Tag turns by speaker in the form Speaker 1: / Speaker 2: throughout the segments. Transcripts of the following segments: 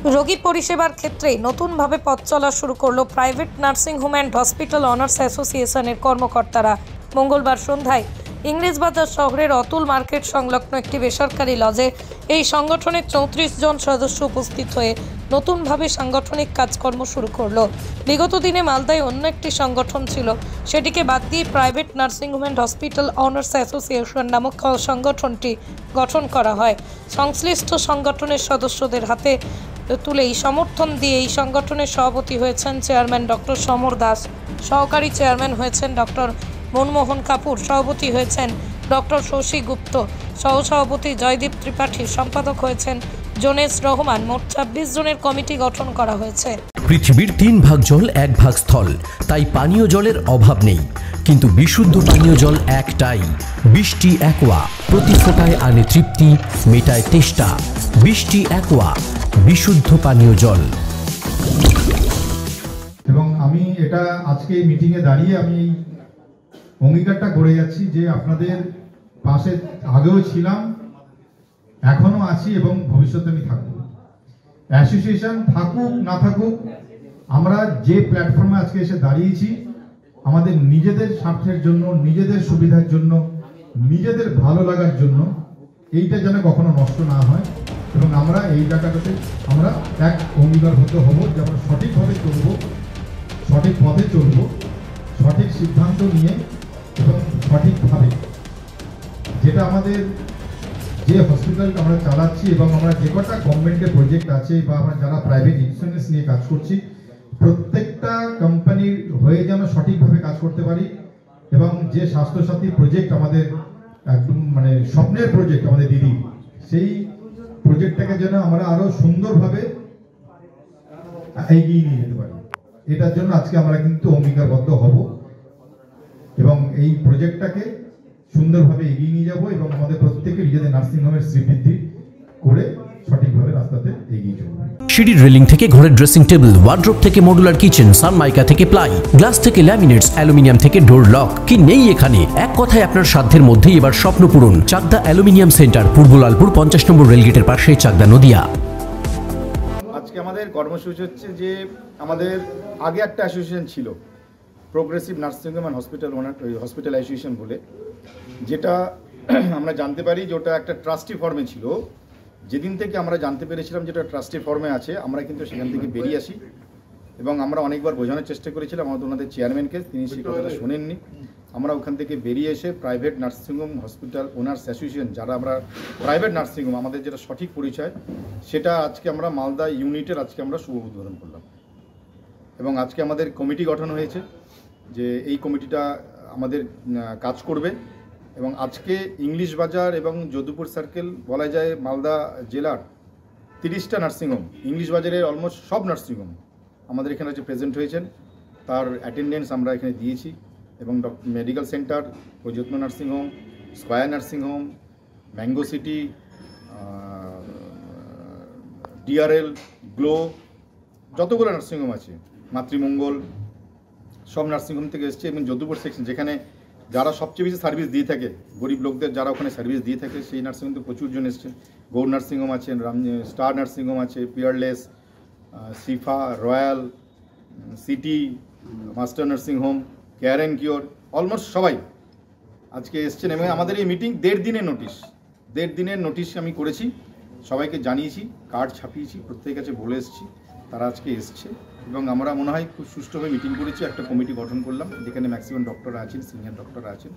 Speaker 1: রোগী পরিষেবার ক্ষেত্রে নতুনভাবে পথ চলা শুরু করলো private nursing home and hospital honours অ্যাসোসিয়েশনের কর্মকর্তারা। মঙ্গলবার সন্ধ্যায় ইংরেজবাজার শহরের অতুল মার্কেট সংলগ্ন একটি বেসরকারি লজে এই সংগঠনের 34 জন সদস্য উপস্থিত হয়ে নতুনভাবে সাংগঠনিক কাজকর্ম শুরু করলো। বিগত দিনে মালদায় অন্য একটি সংগঠন ছিল, সেটিকে বাদ দিয়ে private nursing home and hospital honours association নামক সংগঠনটি গঠন করা হয়। সংশ্লিষ্ট সংগঠনের সদস্যদের হাতে তুলেই সমর্থন দিয়ে এই সংগঠনের সভাপতি হয়েছেন চেয়ারম্যান ডক্টর সমর দাস, সহকারী চেয়ারম্যান হয়েছেন ডক্টর মনমোহন কাপুর, সভাপতি হয়েছেন ডক্টর শশী গুপ্ত, সহসভাপতি জয়দীপ ত্রিপাঠী, সম্পাদক হয়েছেন জোনেস রহমান। মোট 26 জনের কমিটি গঠন করা হয়েছে।
Speaker 2: পৃথিবীর 3 ভাগ জল 1 ভাগ স্থল, তাই পানীয় জলের অভাব নেই, কিন্তু বিশুদ্ধ পানীয় জল একটাই, বৃষ্টি অ্যাকোয়া। প্রতি ফোঁটায় আনে তৃপ্তি, মেটায় তেষ্টা। বৃষ্টি অ্যাকোয়া, বিশুদ্ধ পানীয় জল।
Speaker 3: এবং আমি এটা আজকে এই মিটিংয়ে দাঁড়িয়ে আমি অঙ্গীকারটা করে যাচ্ছি যে আপনাদের পাশে আগেও ছিলাম, এখনো আছি এবং ভবিষ্যতে আমি থাকবো। অ্যাসোসিয়েশন থাকুক না থাকুক, আমরা যে প্ল্যাটফর্মে আজকে এসে দাঁড়িয়েছি আমাদের নিজেদের স্বার্থের জন্য, নিজেদের সুবিধার জন্য, নিজেদের ভালো লাগার জন্য, এইটা যেন কখনো নষ্ট না হয়। এবং আমরা এই জায়গাটাতে আমরা এক অঙ্গীকারবদ্ধ হব যে আমরা সঠিকভাবে চলব, সঠিক পথে চলব, সঠিক সিদ্ধান্ত নিয়ে এবং সঠিকভাবে যেটা আমাদের যে হসপিটালটা আমরা চালাচ্ছি এবং আমরা যে কটা গভর্নমেন্টের প্রজেক্ট আছে বা আমরা যারা প্রাইভেট ইন্স্যুরেন্স নিয়ে কাজ করছি, প্রত্যেকটা কোম্পানির হয়ে যেন সঠিকভাবে কাজ করতে পারি। এবং যে স্বাস্থ্যসাথী প্রজেক্ট আমাদের একদম মানে স্বপ্নের প্রজেক্ট আমাদের দিদি, সেই প্রজেক্টটাকে যেন আমরা আরো সুন্দরভাবে এগিয়ে নিয়ে যেতে পারি। এটার জন্য আজকে আমরা কিন্তু অঙ্গীকারবদ্ধ হব এবং এই প্রজেক্টটাকে সুন্দরভাবে এগিয়ে নিয়ে যাব এবং আমাদের প্রত্যেকের নিজেদের নার্সিংহোমের শ্রীবৃদ্ধি করে সঠিকভাবে রাস্তাতে এগিয়ে চলব।
Speaker 2: সিঁড়ির রেলিং থেকে ঘরের ড্রেসিং টেবিল, ওয়ার্ড্রোব থেকে মডুলার কিচেন, সানমাইকা থেকে প্লাই, গ্লাস থেকে ল্যামিনেটস, অ্যালুমিনিয়াম থেকে ডোর লক, কি নেই এখানে? এক কথায় আপনার সাধ্যের মধ্যেই এবার স্বপ্ন পূরণ। চাকদা অ্যালুমিনিয়াম সেন্টার, পূর্ব লালপুর 50 নম্বর রেলগেটের পাশে, চাকদা নদিয়া।
Speaker 4: আজকে আমাদের কর্মসূচি হচ্ছে যে আমাদের আগে একটা অ্যাসোসিয়েশন ছিল, progressive nursing home and hospital association বলে, যেটা আমরা জানতে পারি যে ওটা একটা ট্রাস্টি ফর্মে ছিল। যেদিন থেকে আমরা জানতে পেরেছিলাম যেটা ট্রাস্টি ফর্মে আছে, আমরা কিন্তু সেখান থেকে বেরিয়ে আসি এবং আমরা অনেকবার বোঝানোর চেষ্টা করেছিলাম আমাদের ওনাদের চেয়ারম্যানকে, তিনি সেই কথাটা শোনেননি। আমরা ওখান থেকে বেরিয়ে এসে private nursing home hospital owners association, যারা আমরা প্রাইভেট নার্সিংহোম, আমাদের যেটা সঠিক পরিচয়, সেটা আজকে আমরা মালদা ইউনিটের আজকে আমরা শুভ উদ্বোধন করলাম। এবং আজকে আমাদের কমিটি গঠন হয়েছে যে এই কমিটিটা আমাদের কাজ করবে। এবং আজকে ইংলিশ বাজার এবং যদুপুর সার্কেল বলা যায় মালদা জেলার 30টা নার্সিংহোম, ইংলিশ বাজারের অলমোস্ট সব নার্সিংহোম আমাদের এখানে যে প্রেজেন্ট হয়েছেন তার অ্যাটেন্ডেন্স আমরা এখানে দিয়েছি। এবং medical centre, Prayatna nursing home, square nursing home, mango city, DRL, glow, যতগুলো নার্সিংহোম আছে, মাতৃমঙ্গল, সব নার্সিংহোম থেকে এসছে। এবং যদুপুর সেকশন, যেখানে যারা সবচেয়ে বেশি সার্ভিস দিয়ে থাকে, গরিব লোকদের যারা ওখানে সার্ভিস দিয়ে থাকে, সেই নার্সিংহোম তো প্রচুর জন এসছে। গৌর নার্সিংহোম আছে, স্টার নার্সিংহোম আছে, Peerless, Shifa, royal, city, master nursing home, care and cure, almost সবাই আজকে এসছেন। এবং আমাদের এই মিটিং 1.5 দিনের নোটিশ আমি করেছি, সবাইকে জানিয়েছি, কার্ড ছাপিয়েছি, প্রত্যেকের কাছে বলে এসেছি, তারা আজকে এসছে। এবং আমরা মনে হয় খুব সুষ্ঠুভাবে মিটিং করেছি, একটা কমিটি গঠন করলাম যেখানে ম্যাক্সিমাম ডক্টর আছেন, সিনিয়র ডক্টর আছেন,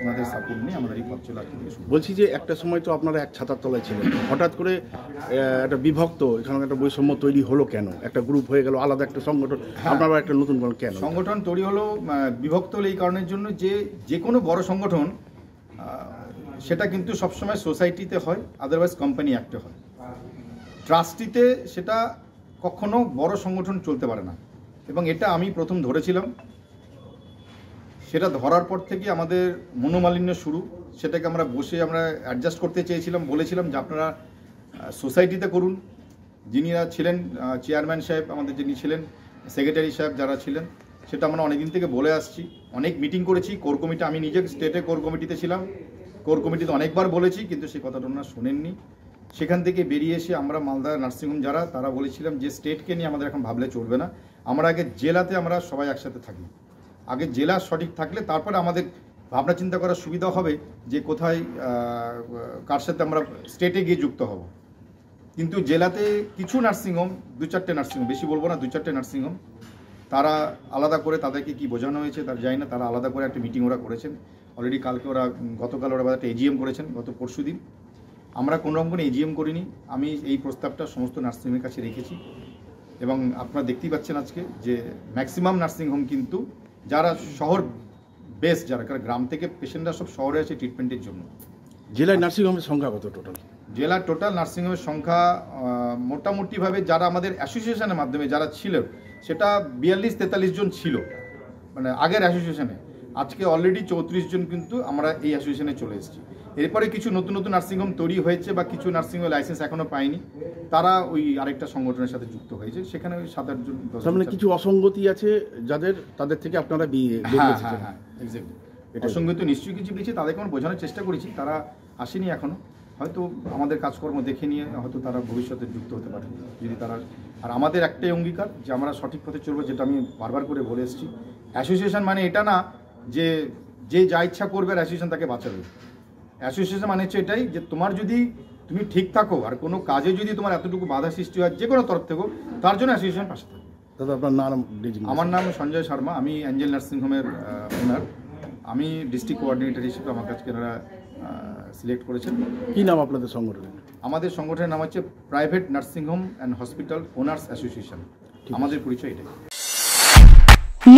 Speaker 4: ওনাদের সাপোর্ট নিয়ে আমাদের এই পথ চলা শুরু।
Speaker 5: বলছি যে একটা সময় তো আপনারা এক ছাতার তলায় ছিলেন, হঠাৎ করে একটা বিভক্ত, এখানে একটা বৈষম্য তৈরি হলো কেন? একটা গ্রুপ হয়ে গেল, আলাদা একটা সংগঠন, আপনারা একটা নতুন কেন
Speaker 4: সংগঠন তৈরি হলো? বিভক্ত হলো এই কারণের জন্য যে কোনো বড় সংগঠন সেটা কিন্তু সবসময় সোসাইটিতে হয়, আদারওয়াইজ কোম্পানি অ্যাক্টে হয়। ট্রাস্টিতে সেটা কখনো বড় সংগঠন চলতে পারে না। এবং এটা আমি প্রথম ধরেছিলাম, সেটা ধরার পর থেকে আমাদের মনোমালিন্য শুরু। সেটাকে আমরা বসে আমরা অ্যাডজাস্ট করতে চেয়েছিলাম, বলেছিলাম যে আপনারা সোসাইটিতে করুন। যিনিরা ছিলেন চেয়ারম্যান সাহেব, আমাদের যিনি ছিলেন সেক্রেটারি সাহেব যারা ছিলেন, সেটা আমরা অনেকদিন থেকে বলে আসছি, অনেক মিটিং করেছি। কোর কমিটি, আমি নিজে স্টেটে কোর কমিটিতে ছিলাম, কোর কমিটিতে অনেকবার বলেছি, কিন্তু সেই কথাটা ওনারা শোনেননি। সেখান থেকে বেরিয়ে এসে আমরা মালদা নার্সিংহোম যারা, তারা বলেছিলাম যে স্টেটকে নিয়ে আমাদের এখন ভাবলে চলবে না, আমরা আগে জেলাতে আমরা সবাই একসাথে থাকি। আগে জেলা সঠিক থাকলে তারপরে আমাদের ভাবনা চিন্তা করার সুবিধা হবে যে কোথায় কার সাথে আমরা স্টেটে গিয়ে যুক্ত হব। কিন্তু জেলাতে কিছু নার্সিংহোম, 2-4টে নার্সিংহোম, বেশি বলবো না, 2-4টে নার্সিংহোম, তারা আলাদা করে তাদেরকে কি বোঝানো হয়েছে তার জানি না, তারা আলাদা করে একটা মিটিং ওরা করেছেন অলরেডি। গতকাল ওরা একটা এজিএম করেছেন, গত পরশু দিন। আমরা কোনোরকম কোনো এজিএম করিনি। আমি এই প্রস্তাবটা সমস্ত নার্সিংহোমের কাছে রেখেছি এবং আপনারা দেখতেই পাচ্ছেন আজকে যে ম্যাক্সিমাম নার্সিংহোম কিন্তু যারা শহর বেস, যারা গ্রাম থেকে পেশেন্টরা সব শহরে আসে ট্রিটমেন্টের জন্য।
Speaker 5: জেলায় নার্সিংহোমের সংখ্যা কত টোটাল?
Speaker 4: জেলার টোটাল নার্সিংহোমের সংখ্যা মোটামুটিভাবে যারা আমাদের অ্যাসোসিয়েশনের মাধ্যমে যারা ছিল সেটা 42-43 জন ছিল, মানে আগের অ্যাসোসিয়েশনে। আজকে অলরেডি 34 জন কিন্তু আমরা এই অ্যাসোসিয়েশনে চলে এসেছি। এরপরে কিছু নতুন নতুন নার্সিংহোম তৈরি হয়েছে বা কিছু নার্সিংহোম লাইসেন্স এখনও পায়নি, তারা ওই আরেকটা সংগঠনের সাথে যুক্ত হয়েছে, সেখানে ওই 7-8 জন।
Speaker 5: মানে কিছু অসঙ্গতি আছে তাদের থেকে আপনারা
Speaker 4: হ্যাঁ, এক্স্যাক্টলি। অসঙ্গতি নিশ্চয়ই কিছু পেয়েছি, তাদেরকে আমরা বোঝানোর চেষ্টা করেছি, তারা আসেনি এখনও। হয়তো আমাদের কাজকর্ম দেখে নিয়ে হয়তো তারা ভবিষ্যতে যুক্ত হতে পারে যদি তারা। আর আমাদের একটাই অঙ্গীকার যে আমরা সঠিক পথে চলবো, যেটা আমি বারবার করে বলে এসেছি। অ্যাসোসিয়েশন মানে এটা না যে যা ইচ্ছা করবে অ্যাসোসিয়েশন তাকে বাঁচাবে। অ্যাসোসিয়েশন মানে হচ্ছে এটাই যে তুমি ঠিক থাকো, আর কোনো কাজে যদি তোমার এতটুকু বাধা সৃষ্টি হয় যে কোনো তরফ থেকে, তার জন্য অ্যাসোসিয়েশন পাশে থাকে।
Speaker 5: দাদা আপনার নাম?
Speaker 4: আমার নাম সঞ্জয় শর্মা, আমি অ্যাঞ্জেল নার্সিংহোমের ওনার। আমি ডিস্ট্রিক্ট কোঅর্ডিনেটর হিসেবে আমার কাছে এনারা সিলেক্ট করেছেন।
Speaker 5: কী নাম আপনাদের সংগঠনের?
Speaker 4: আমাদের সংগঠনের নাম হচ্ছে private nursing home and hospital owners association. আমাদের পরিচয় এটাই।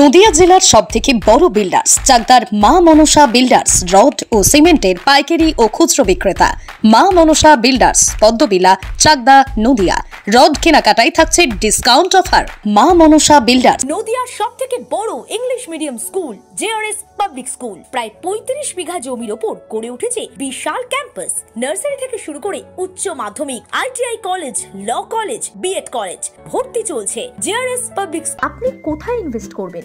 Speaker 6: নদিয়া জেলার সবথেকে বড় বিল্ডার্স চাকদার মা মনসা বিল্ডার্স, রড ও সিমেন্টের পাইকারি ও খুচরো বিক্রেতা। মা মনসা বিল্ডার্স, পদ্মবিলা, চাকদা, নদিয়া। রড কেনাকাটায় থাকছে ডিসকাউন্ট অফার। মা মনসা বিল্ডার্স।
Speaker 7: নদিয়ার সবথেকে বড় English medium school JRS public school, প্রায় 35 বিঘা জমির ওপর গড়ে উঠেছে বিশাল ক্যাম্পাস। নার্সারি থেকে শুরু করে উচ্চ মাধ্যমিক, ITI college, law college, B Ed college, ভর্তি চলছে। JRS public.
Speaker 8: আপনি কোথায় ইনভেস্ট করবেন,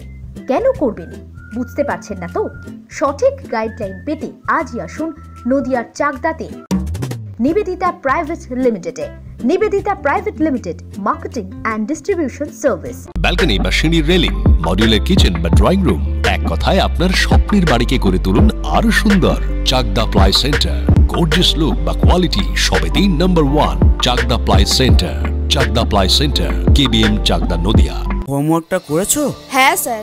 Speaker 8: কেন করবেন বুঝতে পারছেন না তো? সঠিক গাইডলাইন পেতে আজই আসুন নদিয়ার চাকদাতে নিবেদিতা প্রাইভেট লিমিটেডে। Nivedita private limited, marketing and distribution service.
Speaker 2: Balcony বা সিঁড়ির রেলিং, মডিউলার কিচেন বা ড্রয়িং রুম, এক কথায় আপনার স্বপ্নের বাড়িকে করে তুলুন আরো সুন্দর। Chakdah ply centre, gorgeous look বা কোয়ালিটি সবেতেই number 1। Chakdah ply centre, Chakdah ply centre, KBM, Chakdah, Nadia.
Speaker 9: হোমওয়ার্কটা করেছো?
Speaker 10: হ্যাঁ স্যার।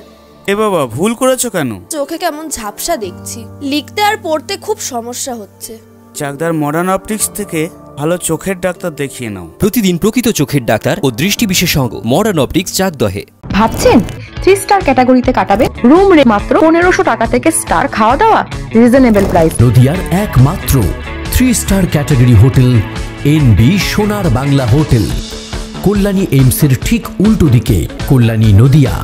Speaker 9: এ বাবা, ভুল করেছো কেন?
Speaker 10: চোখে কেমন ঝাপসা দেখছি, লিখতে আর পড়তে খুব সমস্যা হচ্ছে।
Speaker 9: চাকদার মডার্ন অপটিক্স থেকে ভালো চোখের ডাক্তার দেখিয়ে নাও।
Speaker 2: প্রতিদিন প্রকৃত চোখের ডাক্তার ও দৃষ্টি বিশেষজ্ঞ মডার্ন অপটিক্স চাকদহে।
Speaker 8: ভাবছেন 3 স্টার ক্যাটাগরিতে কাটাবে? রুম রে মাত্র 1500 টাকা থেকে স্টার, খাওয়া দাওয়া রিজনেবল প্রাইস।
Speaker 2: নদিয়ার একমাত্র 3 স্টার ক্যাটাগরি হোটেল এনবি সোনার বাংলা হোটেল, কল্যাণী এইমসের ঠিক উল্টো দিকে, কল্যাণী, নদিয়া।